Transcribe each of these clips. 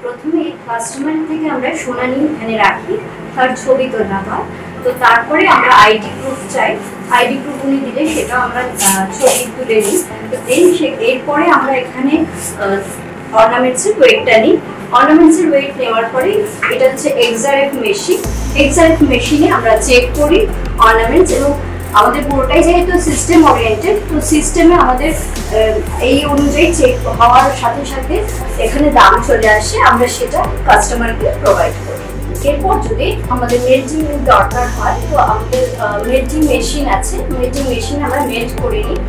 প্রথমে কাস্টমার থেকে আমরা সোনা নিয়ে এখানে রাখি, তার ছবি তোলা হয়। তো তারপরে আমরা আইডি প্রুফ চাই, আইডি প্রুফ উনি দিলে সেটা আমরা ছবি তুলে নিই। তো এরপরে আমরা এখানে অর্নামেন্টসের ওয়েটটা নিই। অর্নামেন্টসের ওয়েট নেওয়ার পরে এটা হচ্ছে এক্সআরএফ মেশিন। এক্সআরএফ মেশিনে আমরা চেক করি অর্নামেন্টস, এবং আমাদের পুরোটাই যেহেতু সিস্টেম ওরিয়েন্টেড, তো সিস্টেমে আমাদের এই অনুযায়ী চেক হওয়ার সাথে সাথে এখানে দাম চলে আসে, আমরা সেটা কাস্টমারকে প্রোভাইড করি। এরপর যদি আমাদের মেল্টিং দরকার হয়, তো আমাদের মেল্টিং মেশিন আছে, মেল্টিং মেশিন আমরা মেল্ট করে নিই।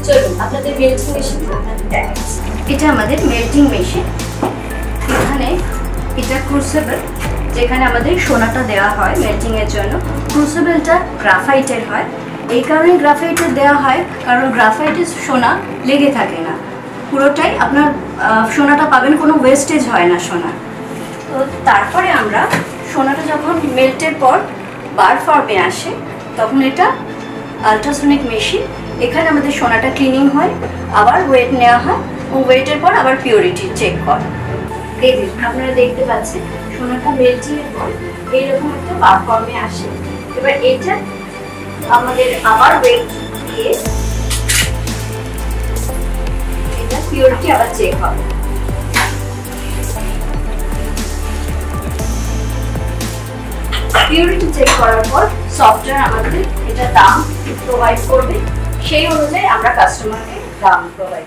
চলুন আপনাদের মেল্টিং মেশিন দেখাচ্ছি। এটা আমাদের মেল্টিং মেশিন। এখানে এটা ক্রুসিবল, যেখানে আমাদের সোনাটা দেওয়া হয় মেল্টিং এর জন্য। ক্রুসিবলটা গ্রাফাইটের হয়, এই কারণে গ্রাফাইটের দেওয়া হয় কারণ গ্রাফাইটের সোনা লেগে থাকে না, পুরোটাই আপনার সোনাটা পাবেন, কোনো ওয়েস্টেজ হয় না সোনা। তো তারপরে আমরা সোনাটা যখন মেল্টের পর বার ফর্মে আসে, তখন এটা আলট্রাসনিক মেশিন, এখানে আমাদের সোনাটা ক্লিনিং হয়, আবার ওয়েট নেওয়া হয়, এবং ওয়েটের পর আবার পিউরিটি চেক করা। আপনারা দেখতে পাচ্ছেন সোনাটা মেল্টিং এর পর এইরকম একটা বার ফর্মে আসে। এবার এটা আমাদের আবার ওয়েট দিয়ে এটা পিউরিটি আবার চেক হবে। পিউরিটি চেক করার পর সফটওয়্যার আমাদের এটা দাম প্রোভাইড করবে, সেই অনুযায়ী আমরা কাস্টমারকে দাম প্রোভাইড